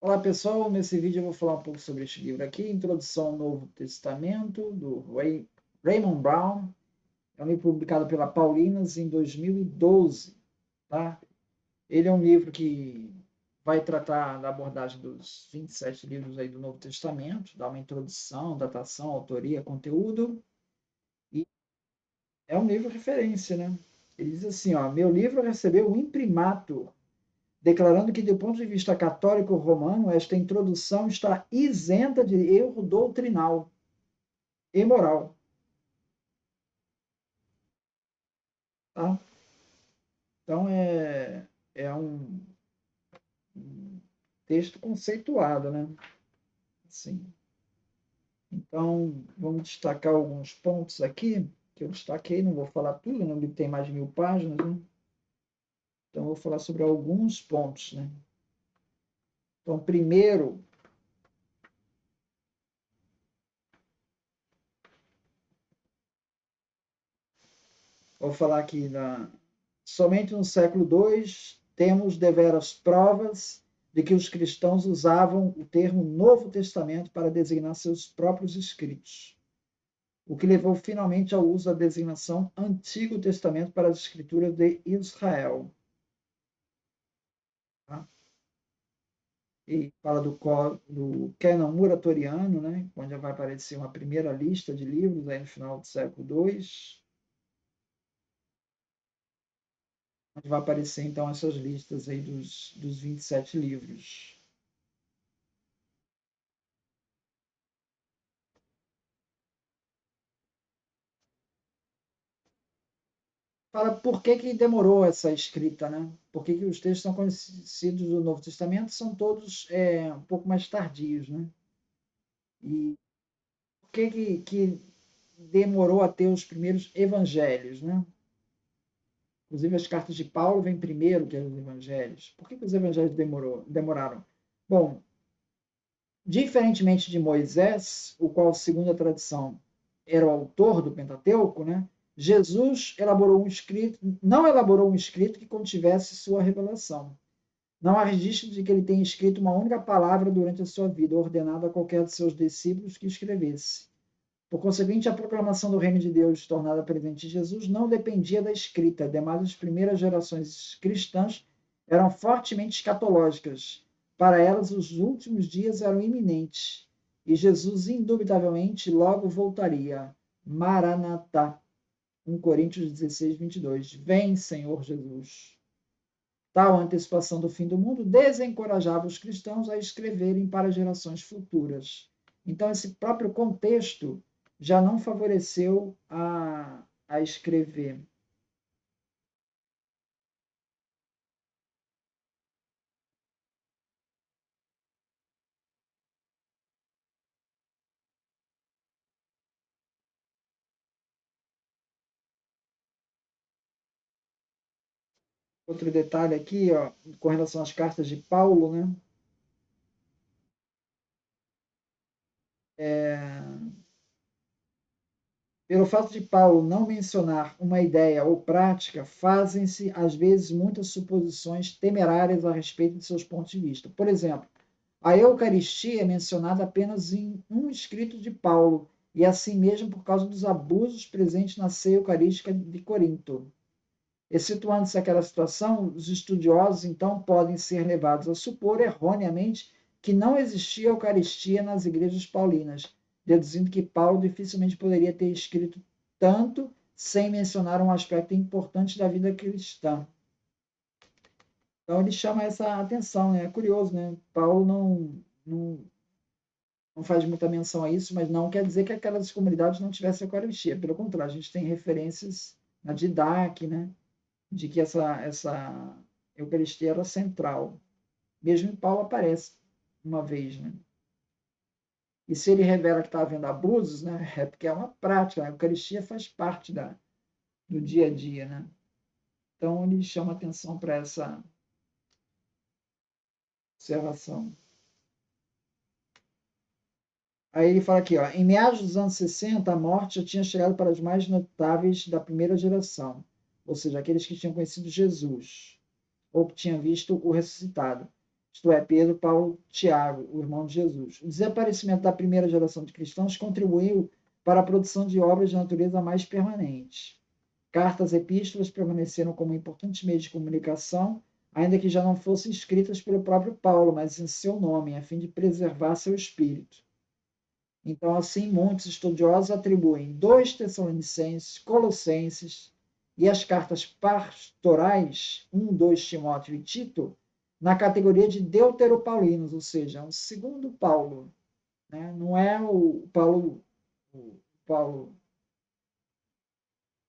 Olá pessoal, nesse vídeo eu vou falar um pouco sobre este livro aqui, Introdução ao Novo Testamento, do Raymond Brown. É um livro publicado pela Paulinas em 2012. Tá? Ele é um livro que vai tratar da abordagem dos 27 livros aí do Novo Testamento, dá uma introdução, datação, autoria, conteúdo, e é um livro referência, né? Ele diz assim, ó, meu livro recebeu um imprimatur declarando que, do ponto de vista católico romano, esta introdução está isenta de erro doutrinal e moral. Tá? Então, é um texto conceituado, né? Assim. Então, vamos destacar alguns pontos aqui, que eu destaquei, não vou falar tudo, no livro tem mais de 1000 páginas, né? Então, eu vou falar sobre alguns pontos, né? Então, primeiro, vou falar aqui somente no século II temos deveras provas de que os cristãos usavam o termo Novo Testamento para designar seus próprios escritos, o que levou finalmente ao uso da designação Antigo Testamento para as escrituras de Israel. Tá? E fala do Canon Muratoriano, né, onde vai aparecer uma primeira lista de livros aí no final do século II, onde vai aparecer então essas listas aí dos 27 livros. Fala por que que demorou essa escrita, né? Por que que os textos são conhecidos do Novo Testamento são todos um pouco mais tardios, né? E por que demorou a ter os primeiros evangelhos, né? Inclusive as cartas de Paulo vêm primeiro que os evangelhos. Por que os evangelhos demoraram? Bom, diferentemente de Moisés, o qual, segundo a tradição, era o autor do Pentateuco, né? Jesus não elaborou um escrito que contivesse sua revelação. Não há registro de que ele tenha escrito uma única palavra durante a sua vida, ordenado a qualquer de seus discípulos que escrevesse. Por conseguinte, a proclamação do reino de Deus tornada presente em Jesus não dependia da escrita, ademais as primeiras gerações cristãs eram fortemente escatológicas. Para elas, os últimos dias eram iminentes, e Jesus, indubitavelmente, logo voltaria. Maranatá, 1 Coríntios 16, 22. Vem, Senhor Jesus. Tal antecipação do fim do mundo desencorajava os cristãos a escreverem para gerações futuras. Então, esse próprio contexto já não favoreceu a escrever. Outro detalhe aqui, ó, com relação às cartas de Paulo, né? Pelo fato de Paulo não mencionar uma ideia ou prática, fazem-se, às vezes, muitas suposições temerárias a respeito de seus pontos de vista. Por exemplo, a Eucaristia é mencionada apenas em um escrito de Paulo, e assim mesmo por causa dos abusos presentes na ceia eucarística de Corinto. Excetuando-se aquela situação, os estudiosos então podem ser levados a supor erroneamente que não existia Eucaristia nas igrejas paulinas, deduzindo que Paulo dificilmente poderia ter escrito tanto sem mencionar um aspecto importante da vida cristã. Então ele chama essa atenção, né? É curioso, né? Paulo não faz muita menção a isso, mas não quer dizer que aquelas comunidades não tivessem Eucaristia. Pelo contrário, a gente tem referências na Didac, né? De que essa Eucaristia era central. Mesmo em Paulo aparece uma vez, né? E se ele revela que está havendo abusos, né, é porque é uma prática, a Eucaristia faz parte do dia a dia, né? Então ele chama atenção para essa observação. Aí ele fala aqui, ó, em meados dos anos 60, a morte já tinha chegado para os mais notáveis da primeira geração, ou seja, aqueles que tinham conhecido Jesus, ou que tinham visto o ressuscitado. isto é, Pedro, Paulo, Tiago, o irmão de Jesus. O desaparecimento da primeira geração de cristãos contribuiu para a produção de obras de natureza mais permanente. Cartas e epístolas permaneceram como importantes meios de comunicação, ainda que já não fossem escritas pelo próprio Paulo, mas em seu nome, a fim de preservar seu espírito. Então, assim, muitos estudiosos atribuem 2 Tessalonicenses, Colossenses e as cartas pastorais, 1, 2 Timóteo e Tito, na categoria de deuteropaulinos, ou seja, um segundo Paulo. Né? Não é o Paulo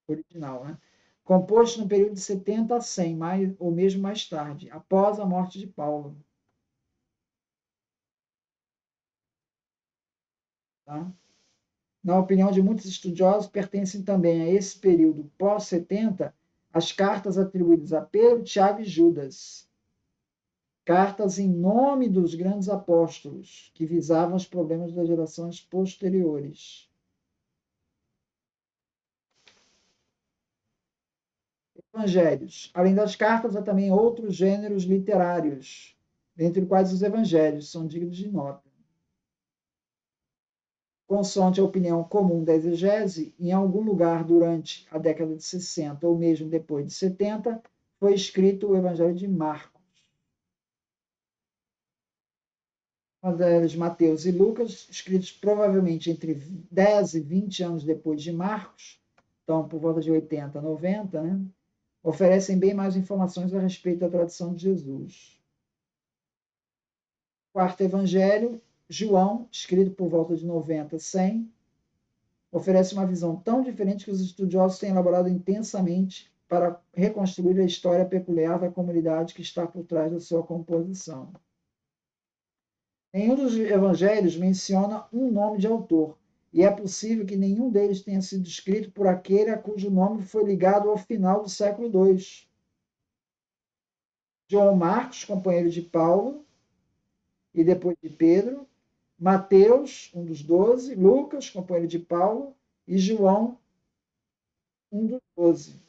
original, né? Composto no período de 70 a 100, ou mesmo mais tarde, após a morte de Paulo. Tá? Na opinião de muitos estudiosos, pertencem também a esse período pós-70 as cartas atribuídas a Pedro, Tiago e Judas. Cartas em nome dos grandes apóstolos, que visavam os problemas das gerações posteriores. Evangelhos. Além das cartas, há também outros gêneros literários, dentre os quais os evangelhos são dignos de nota. Consoante a opinião comum da exegese, em algum lugar durante a década de 60 ou mesmo depois de 70, foi escrito o Evangelho de Marcos. Evangelhos de Mateus e Lucas, escritos provavelmente entre 10 e 20 anos depois de Marcos, então por volta de 80, 90, né? Oferecem bem mais informações a respeito da tradição de Jesus. Quarto Evangelho, João, escrito por volta de 90, 100, oferece uma visão tão diferente que os estudiosos têm elaborado intensamente para reconstruir a história peculiar da comunidade que está por trás da sua composição. Nenhum dos evangelhos menciona um nome de autor, e é possível que nenhum deles tenha sido escrito por aquele a cujo nome foi ligado ao final do século II. João Marcos, companheiro de Paulo, e depois de Pedro, Mateus, um dos 12, Lucas, companheiro de Paulo, e João, um dos 12.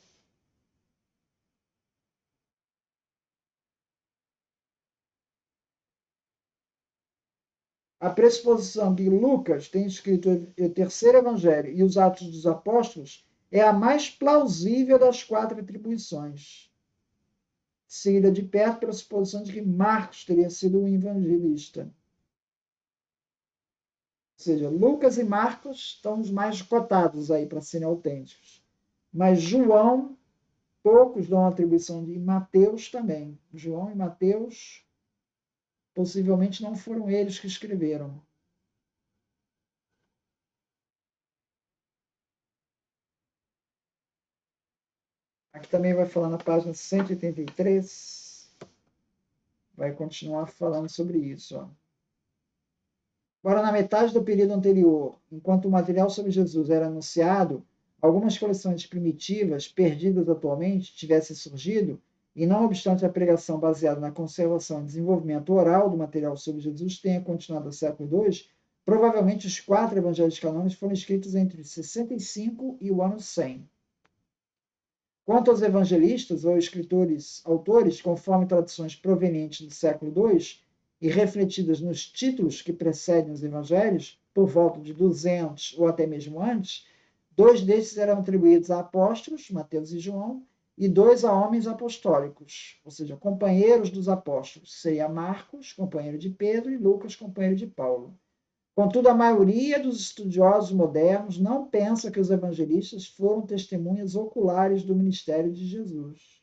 A pressuposição que Lucas tem escrito o terceiro evangelho e os Atos dos Apóstolos é a mais plausível das 4 atribuições, seguida de perto pela suposição de que Marcos teria sido um evangelista. Ou seja, Lucas e Marcos estão os mais cotados aí para serem autênticos. Mas João, poucos dão a atribuição de Mateus também. João e Mateus possivelmente não foram eles que escreveram. Aqui também vai falar na página 183. Vai continuar falando sobre isso. Ó. Agora, na metade do período anterior, enquanto o material sobre Jesus era anunciado, algumas coleções primitivas, perdidas atualmente, tivessem surgido, e não obstante a pregação baseada na conservação e desenvolvimento oral do material sobre Jesus tenha continuado no século II, provavelmente os 4 evangelhos canônicos foram escritos entre 65 e o ano 100. Quanto aos evangelistas ou escritores, autores, conforme tradições provenientes do século II e refletidas nos títulos que precedem os evangelhos, por volta de 200 ou até mesmo antes, 2 desses eram atribuídos a apóstolos, Mateus e João, e 2 a homens apostólicos, ou seja, companheiros dos apóstolos. Seria Marcos, companheiro de Pedro, e Lucas, companheiro de Paulo. Contudo, a maioria dos estudiosos modernos não pensa que os evangelistas foram testemunhas oculares do ministério de Jesus.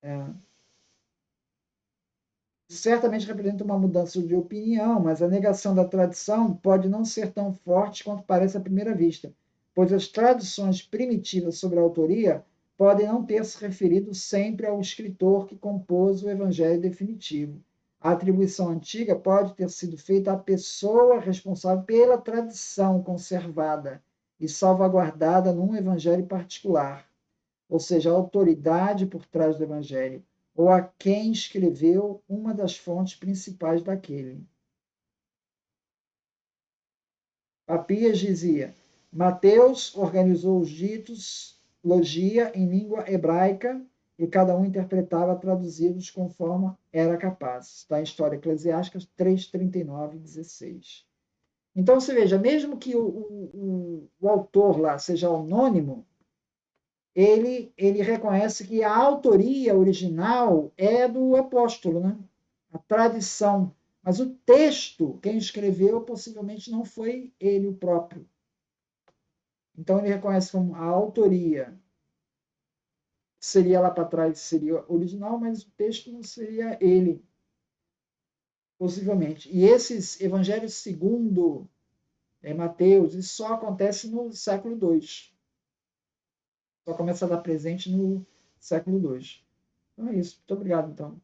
É. Isso certamente representa uma mudança de opinião, mas a negação da tradição pode não ser tão forte quanto parece à primeira vista, pois as tradições primitivas sobre a autoria podem não ter se referido sempre ao escritor que compôs o evangelho definitivo. A atribuição antiga pode ter sido feita à pessoa responsável pela tradição conservada e salvaguardada num evangelho particular, ou seja, a autoridade por trás do evangelho, ou a quem escreveu uma das fontes principais daquele. Papias dizia: Mateus organizou os ditos, logia em língua hebraica, e cada um interpretava traduzidos conforme era capaz. Está em História Eclesiástica 3, 39 e 16. Então, você veja, mesmo que o autor lá seja anônimo, ele reconhece que a autoria original é do apóstolo, né? A tradição. Mas o texto, quem escreveu, possivelmente não foi ele o próprio. Então, ele reconhece como a autoria seria lá para trás, seria original, mas o texto não seria ele, possivelmente. E esses evangelhos segundo Mateus, isso só acontece no século II. Só começa a dar presente no século II. Então é isso. Muito obrigado, então.